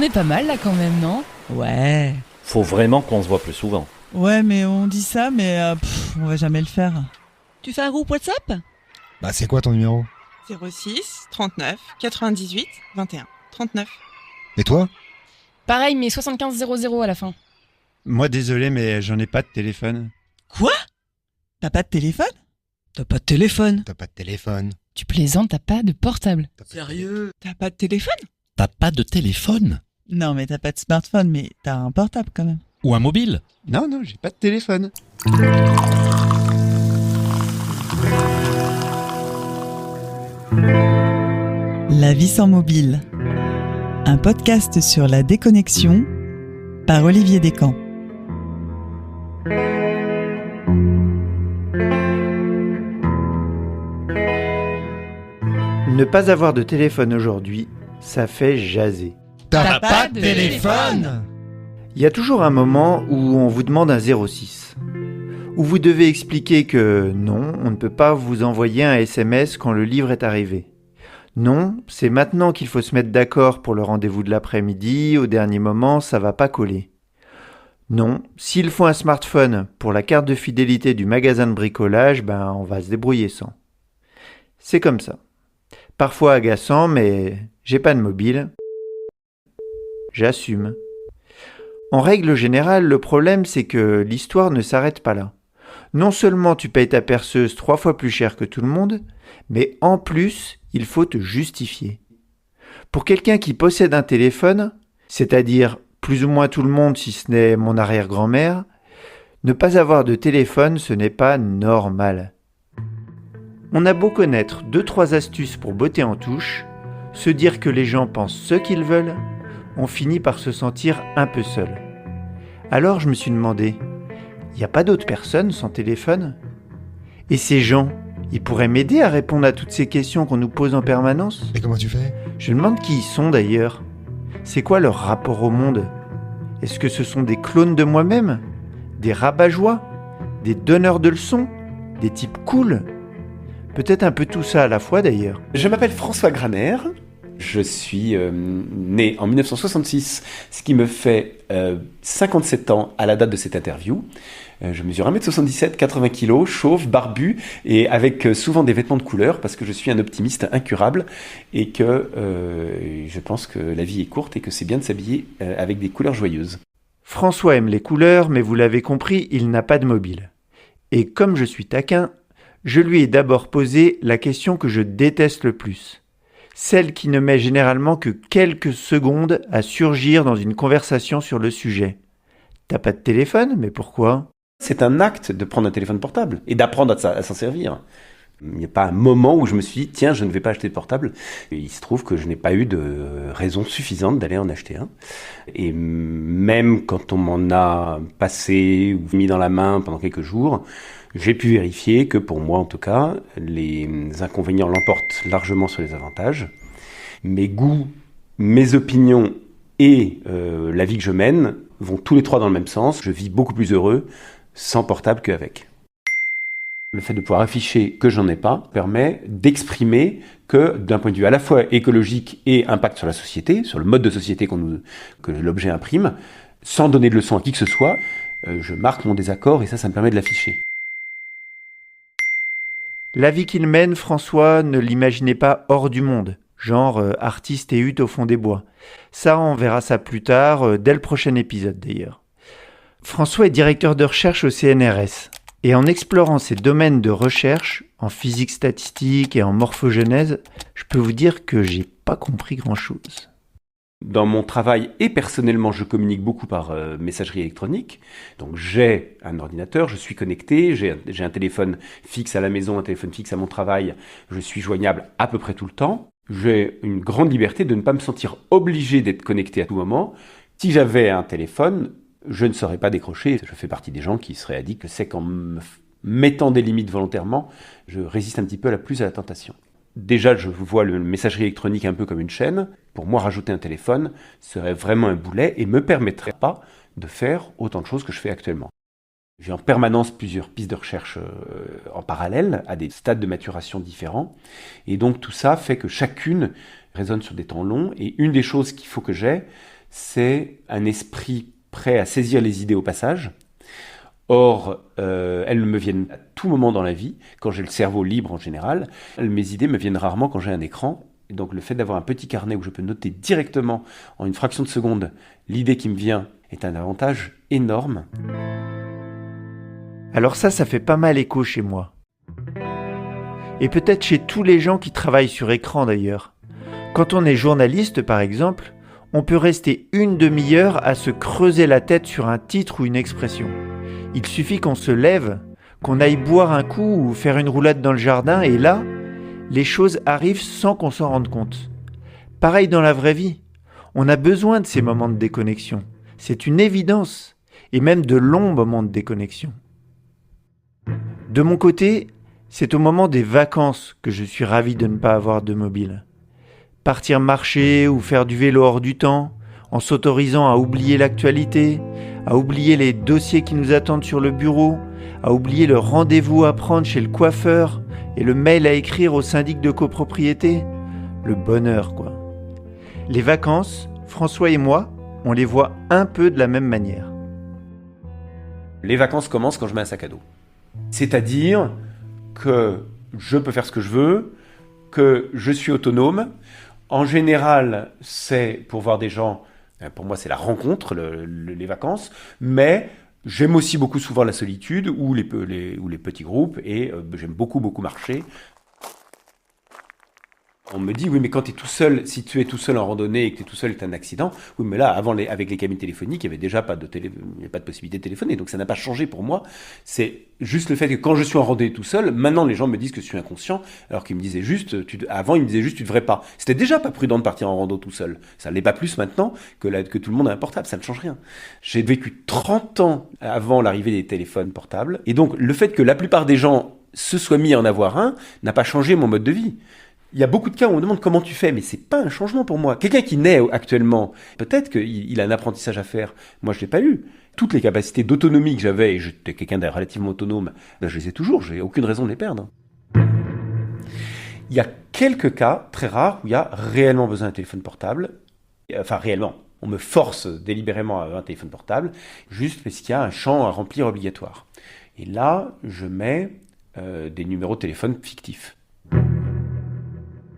est pas mal là quand même, non? Ouais. Faut vraiment qu'on se voit plus souvent. Ouais, mais on dit ça, mais on va jamais le faire. Tu fais un groupe WhatsApp? Bah c'est quoi ton numéro? 06 39 98 21 39. Et toi? Pareil, mais 7500 à la fin. Moi désolé, mais j'en ai pas de téléphone. Quoi? T'as pas de téléphone? T'as pas de téléphone? T'as pas de téléphone. Tu plaisantes, t'as pas de portable. Sérieux? T'as pas de téléphone? T'as pas de téléphone? Non, mais t'as pas de smartphone, mais t'as un portable quand même. Ou un mobile? Non, j'ai pas de téléphone. La vie sans mobile. Un podcast sur la déconnexion par Olivier Descamps. Ne pas avoir de téléphone aujourd'hui, ça fait jaser. T'as pas de téléphone? Il y a toujours un moment où on vous demande un 06. Où vous devez expliquer que non, on ne peut pas vous envoyer un SMS quand le livre est arrivé. Non, c'est maintenant qu'il faut se mettre d'accord pour le rendez-vous de l'après-midi, au dernier moment, ça va pas coller. Non, s'il faut un smartphone pour la carte de fidélité du magasin de bricolage, on va se débrouiller sans. C'est comme ça. Parfois agaçant, mais j'ai pas de mobile. J'assume. En règle générale, le problème c'est que l'histoire ne s'arrête pas là. Non seulement tu payes ta perceuse 3 fois plus cher que tout le monde, mais en plus, il faut te justifier. Pour quelqu'un qui possède un téléphone, c'est-à-dire plus ou moins tout le monde si ce n'est mon arrière-grand-mère, ne pas avoir de téléphone, ce n'est pas normal. On a beau connaître 2-3 astuces pour botter en touche, se dire que les gens pensent ce qu'ils veulent, on finit par se sentir un peu seul. Alors je me suis demandé, il n'y a pas d'autres personnes sans téléphone? Et ces gens, ils pourraient m'aider à répondre à toutes ces questions qu'on nous pose en permanence? Et comment tu fais? Je me demande qui ils sont d'ailleurs. C'est quoi leur rapport au monde? Est-ce que ce sont des clones de moi-même? Des rabat-joie? Des donneurs de leçons? Des types cool? Peut-être un peu tout ça à la fois d'ailleurs. Je m'appelle François Graner, je suis né en 1966, ce qui me fait 57 ans à la date de cette interview. Je mesure 1m77, 80 kg, chauve, barbu et avec souvent des vêtements de couleur parce que je suis un optimiste incurable et que je pense que la vie est courte et que c'est bien de s'habiller avec des couleurs joyeuses. François aime les couleurs, mais vous l'avez compris, il n'a pas de mobile. Et comme je suis taquin, je lui ai d'abord posé la question que je déteste le plus. Celle qui ne met généralement que quelques secondes à surgir dans une conversation sur le sujet. T'as pas de téléphone, mais pourquoi? C'est un acte de prendre un téléphone portable et d'apprendre à s'en servir. Il n'y a pas un moment où je me suis dit, tiens, je ne vais pas acheter de portable. Et il se trouve que je n'ai pas eu de raison suffisante d'aller en acheter un. Et même quand on m'en a passé ou mis dans la main pendant quelques jours, j'ai pu vérifier que pour moi en tout cas, les inconvénients l'emportent largement sur les avantages. Mes goûts, mes opinions et la vie que je mène vont tous les trois dans le même sens. Je vis beaucoup plus heureux sans portable qu'avec. Le fait de pouvoir afficher que j'en ai pas permet d'exprimer que d'un point de vue à la fois écologique et impact sur la société, sur le mode de société que l'objet imprime, sans donner de leçon à qui que ce soit, je marque mon désaccord et ça me permet de l'afficher. La vie qu'il mène, François ne l'imaginait pas hors du monde, genre artiste et hutte au fond des bois. Ça, on verra ça plus tard, dès le prochain épisode d'ailleurs. François est directeur de recherche au CNRS. Et en explorant ces domaines de recherche, en physique statistique et en morphogenèse, je peux vous dire que j'ai pas compris grand-chose. Dans mon travail et personnellement, je communique beaucoup par messagerie électronique. Donc j'ai un ordinateur, je suis connecté, j'ai un téléphone fixe à la maison, un téléphone fixe à mon travail. Je suis joignable à peu près tout le temps. J'ai une grande liberté de ne pas me sentir obligé d'être connecté à tout moment. Si j'avais un téléphone, je ne saurais pas décrocher. Je fais partie des gens qui seraient addicts. C'est qu'en me mettant des limites volontairement, je résiste un petit peu à la tentation. Déjà, je vois le messagerie électronique un peu comme une chaîne. Pour moi, rajouter un téléphone serait vraiment un boulet et me permettrait pas de faire autant de choses que je fais actuellement. J'ai en permanence plusieurs pistes de recherche en parallèle, à des stades de maturation différents. Et donc tout ça fait que chacune résonne sur des temps longs. Et une des choses qu'il faut que j'ai, c'est un esprit prêt à saisir les idées au passage. Or, elles me viennent à tout moment dans la vie, quand j'ai le cerveau libre en général. Mes idées me viennent rarement quand j'ai un écran. Et donc le fait d'avoir un petit carnet où je peux noter directement, en une fraction de seconde, l'idée qui me vient est un avantage énorme. Alors ça fait pas mal écho chez moi. Et peut-être chez tous les gens qui travaillent sur écran d'ailleurs. Quand on est journaliste par exemple, on peut rester une demi-heure à se creuser la tête sur un titre ou une expression. Il suffit qu'on se lève, qu'on aille boire un coup ou faire une roulade dans le jardin et là, les choses arrivent sans qu'on s'en rende compte. Pareil dans la vraie vie. On a besoin de ces moments de déconnexion. C'est une évidence. Et même de longs moments de déconnexion. De mon côté, c'est au moment des vacances que je suis ravi de ne pas avoir de mobile. Partir marcher ou faire du vélo hors du temps, en s'autorisant à oublier l'actualité, à oublier les dossiers qui nous attendent sur le bureau, à oublier le rendez-vous à prendre chez le coiffeur et le mail à écrire au syndic de copropriété. Le bonheur, quoi. Les vacances, François et moi, on les voit un peu de la même manière. Les vacances commencent quand je mets un sac à dos. C'est-à-dire que je peux faire ce que je veux, que je suis autonome. En général, c'est pour voir des gens, pour moi c'est la rencontre, les vacances, mais j'aime aussi beaucoup souvent la solitude ou les petits groupes et j'aime beaucoup marcher. On me dit, oui, mais quand tu es tout seul, si tu es tout seul en randonnée et que tu es tout seul et que tu as un accident, oui, mais là, avec les cabines téléphoniques, il n'y avait déjà pas de possibilité de téléphoner, donc ça n'a pas changé pour moi. C'est juste le fait que quand je suis en randonnée tout seul, maintenant les gens me disent que je suis inconscient, alors qu'ils me disaient juste, avant ils me disaient juste, tu devrais pas. C'était déjà pas prudent de partir en rando tout seul. Ça ne l'est pas plus maintenant que tout le monde a un portable, ça ne change rien. J'ai vécu 30 ans avant l'arrivée des téléphones portables, et donc le fait que la plupart des gens se soient mis à en avoir un n'a pas changé mon mode de vie. Il y a beaucoup de cas où on me demande comment tu fais, mais c'est pas un changement pour moi. Quelqu'un qui naît actuellement, peut-être qu'il a un apprentissage à faire. Moi, je l'ai pas eu. Toutes les capacités d'autonomie que j'avais, et j'étais quelqu'un de relativement autonome, ben, je les ai toujours. J'ai aucune raison de les perdre. Il y a quelques cas très rares où il y a réellement besoin d'un téléphone portable. Enfin, réellement. On me force délibérément à avoir un téléphone portable, juste parce qu'il y a un champ à remplir obligatoire. Et là, je mets des numéros de téléphone fictifs.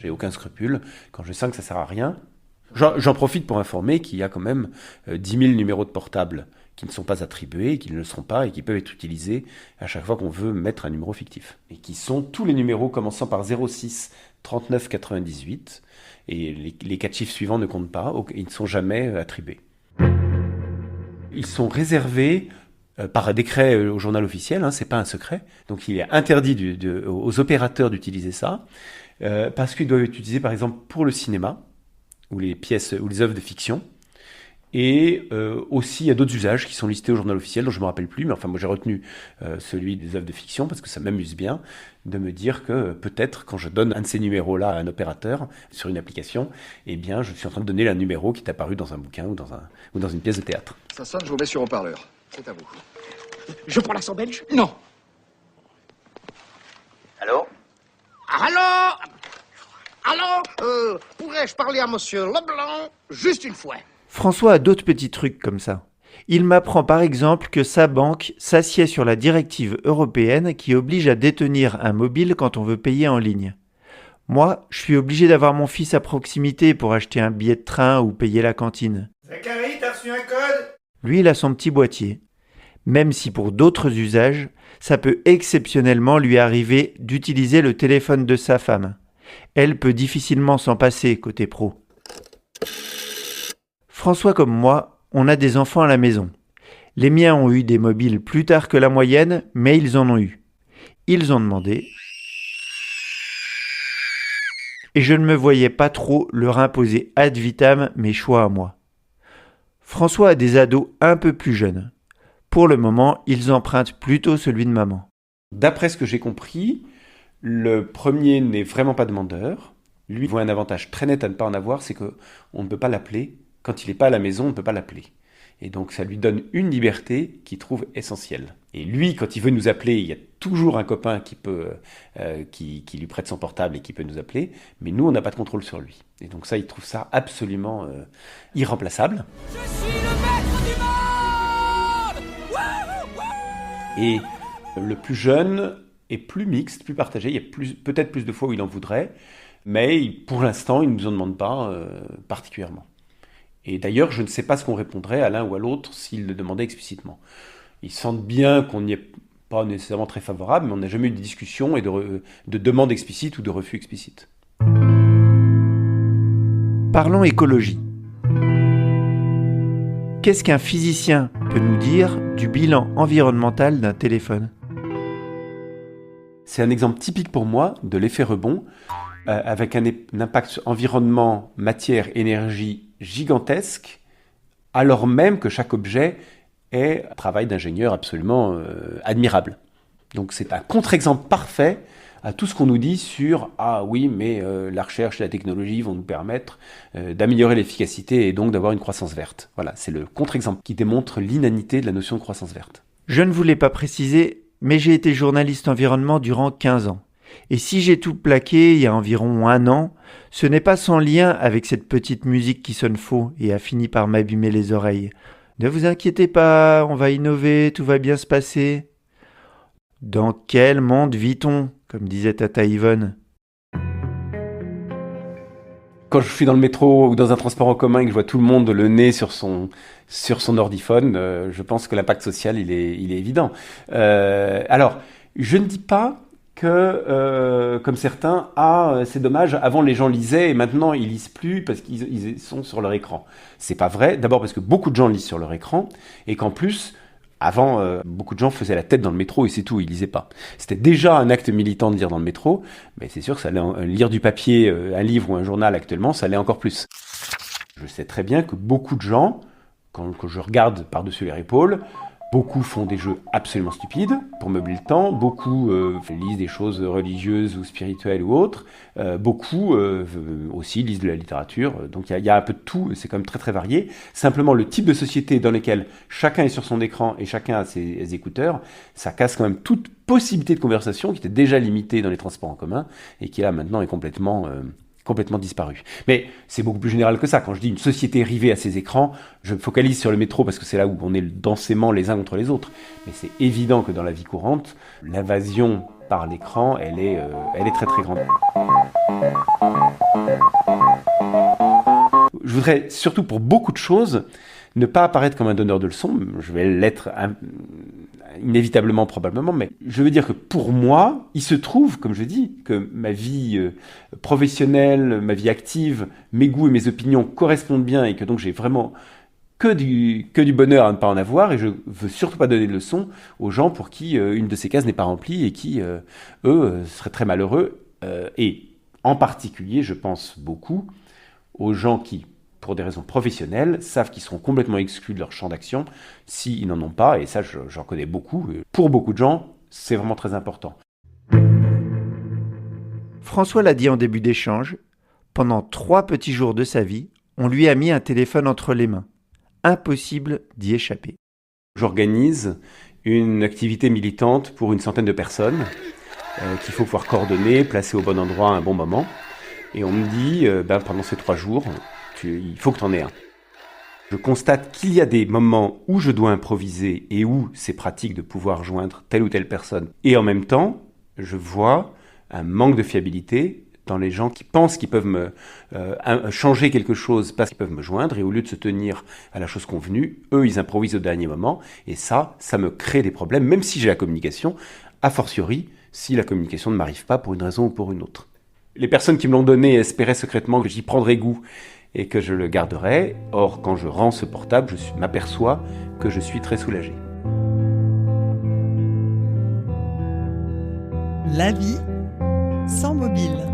J'ai aucun scrupule. Quand je sens que ça sert à rien, j'en profite pour informer qu'il y a quand même 10 000 numéros de portable qui ne sont pas attribués, qui ne le seront pas et qui peuvent être utilisés à chaque fois qu'on veut mettre un numéro fictif. Et qui sont tous les numéros commençant par 06 39 98. Et les 4 chiffres suivants ne comptent pas, ils ne sont jamais attribués. Ils sont réservés par décret au journal officiel, c'est pas un secret. Donc il est interdit aux opérateurs d'utiliser ça. Parce qu'ils doivent être utilisés par exemple pour le cinéma ou les pièces ou les œuvres de fiction et aussi il y a d'autres usages qui sont listés au journal officiel dont je ne me rappelle plus, mais enfin moi j'ai retenu celui des œuvres de fiction parce que ça m'amuse bien de me dire que peut-être quand je donne un de ces numéros là à un opérateur sur une application, eh bien je suis en train de donner un numéro qui est apparu dans un bouquin ou dans une pièce de théâtre. Ça sonne, je vous mets sur haut-parleur. C'est à vous. Je prends l'accent belge? Non. Allô? Allô, pourrais-je parler à monsieur Leblanc juste une fois? François a d'autres petits trucs comme ça. Il m'apprend par exemple que sa banque s'assied sur la directive européenne qui oblige à détenir un mobile quand on veut payer en ligne. Moi, je suis obligé d'avoir mon fils à proximité pour acheter un billet de train ou payer la cantine. Zachary, t'as reçu un code? Lui, il a son petit boîtier. Même si pour d'autres usages, ça peut exceptionnellement lui arriver d'utiliser le téléphone de sa femme. Elle peut difficilement s'en passer côté pro. François comme moi, on a des enfants à la maison. Les miens ont eu des mobiles plus tard que la moyenne, mais ils en ont eu. Ils ont demandé. Et je ne me voyais pas trop leur imposer ad vitam mes choix à moi. François a des ados un peu plus jeunes. Pour le moment, ils empruntent plutôt celui de maman. D'après ce que j'ai compris, le premier n'est vraiment pas demandeur. Lui voit un avantage très net à ne pas en avoir, c'est qu'on ne peut pas l'appeler. Quand il n'est pas à la maison, on ne peut pas l'appeler. Et donc ça lui donne une liberté qu'il trouve essentielle. Et lui, quand il veut nous appeler, il y a toujours un copain qui lui prête son portable et qui peut nous appeler, mais nous, on n'a pas de contrôle sur lui. Et donc ça, il trouve ça absolument irremplaçable. Je suis le maître du monde. Et le plus jeune est plus mixte, plus partagé. Il y a peut-être plus de fois où il en voudrait, mais pour l'instant, il ne nous en demande pas particulièrement. Et d'ailleurs, je ne sais pas ce qu'on répondrait à l'un ou à l'autre s'il le demandait explicitement. Ils sentent bien qu'on n'y est pas nécessairement très favorable, mais on n'a jamais eu de discussion et de demande explicite ou de refus explicite. Parlons écologie. Qu'est-ce qu'un physicien peut nous dire du bilan environnemental d'un téléphone ? C'est un exemple typique pour moi de l'effet rebond, avec un impact environnement, matière, énergie gigantesque, alors même que chaque objet est un travail d'ingénieur absolument admirable. Donc c'est un contre-exemple parfait à tout ce qu'on nous dit sur « Ah oui, mais la recherche et la technologie vont nous permettre d'améliorer l'efficacité et donc d'avoir une croissance verte. » Voilà, c'est le contre-exemple qui démontre l'inanité de la notion de croissance verte. Je ne voulais pas préciser, mais j'ai été journaliste environnement durant 15 ans. Et si j'ai tout plaqué il y a environ 1 an, ce n'est pas sans lien avec cette petite musique qui sonne faux et a fini par m'abîmer les oreilles. Ne vous inquiétez pas, on va innover, tout va bien se passer. Dans quel monde vit-on, comme disait Tata Yvonne ? Quand je suis dans le métro ou dans un transport en commun et que je vois tout le monde le nez sur son ordiphone, je pense que l'impact social, il est évident. Alors, je ne dis pas que, comme certains, c'est dommage, avant les gens lisaient et maintenant ils lisent plus parce qu'ils sont sur leur écran. C'est pas vrai, d'abord parce que beaucoup de gens lisent sur leur écran et qu'en plus, avant, beaucoup de gens faisaient la tête dans le métro et c'est tout, ils lisaient pas. C'était déjà un acte militant de lire dans le métro, mais c'est sûr que ça allait, lire du papier, un livre ou un journal actuellement, ça l'est encore plus. Je sais très bien que beaucoup de gens, quand je regarde par-dessus leur épaule, beaucoup font des jeux absolument stupides pour meubler le temps, beaucoup lisent des choses religieuses ou spirituelles ou autres, beaucoup aussi lisent de la littérature, donc il y a un peu de tout, c'est quand même très très varié. Simplement le type de société dans lequel chacun est sur son écran et chacun a ses écouteurs, ça casse quand même toute possibilité de conversation qui était déjà limitée dans les transports en commun et qui là maintenant est complètement disparu. Mais c'est beaucoup plus général que ça. Quand je dis une société rivée à ses écrans, je me focalise sur le métro parce que c'est là où on est densément les uns contre les autres. Mais c'est évident que dans la vie courante, l'invasion par l'écran, elle est très très grande. Je voudrais surtout pour beaucoup de choses ne pas apparaître comme un donneur de leçons. Je vais l'être inévitablement, probablement, mais je veux dire que pour moi, il se trouve, comme je dis, que ma vie professionnelle, ma vie active, mes goûts et mes opinions correspondent bien et que donc j'ai vraiment que du bonheur à ne pas en avoir et je veux surtout pas donner de leçons aux gens pour qui une de ces cases n'est pas remplie et qui, eux, seraient très malheureux. Et en particulier, je pense beaucoup aux gens qui, pour des raisons professionnelles, savent qu'ils seront complètement exclus de leur champ d'action s'ils n'en ont pas, et ça j'en connais beaucoup. Pour beaucoup de gens, c'est vraiment très important. François l'a dit en début d'échange, pendant 3 petits jours de sa vie, on lui a mis un téléphone entre les mains. Impossible d'y échapper. J'organise une activité militante pour une centaine de personnes qu'il faut pouvoir coordonner, placer au bon endroit à un bon moment. Et on me dit, pendant ces 3 jours, il faut que tu en aies un. Je constate qu'il y a des moments où je dois improviser et où c'est pratique de pouvoir joindre telle ou telle personne. Et en même temps, je vois un manque de fiabilité dans les gens qui pensent qu'ils peuvent me changer quelque chose parce qu'ils peuvent me joindre et au lieu de se tenir à la chose convenue, eux, ils improvisent au dernier moment. Et ça me crée des problèmes, même si j'ai la communication, a fortiori, si la communication ne m'arrive pas pour une raison ou pour une autre. Les personnes qui me l'ont donné espéraient secrètement que j'y prendrais goût et que je le garderai. Or, quand je rends ce portable, je m'aperçois que je suis très soulagé. La vie sans mobile.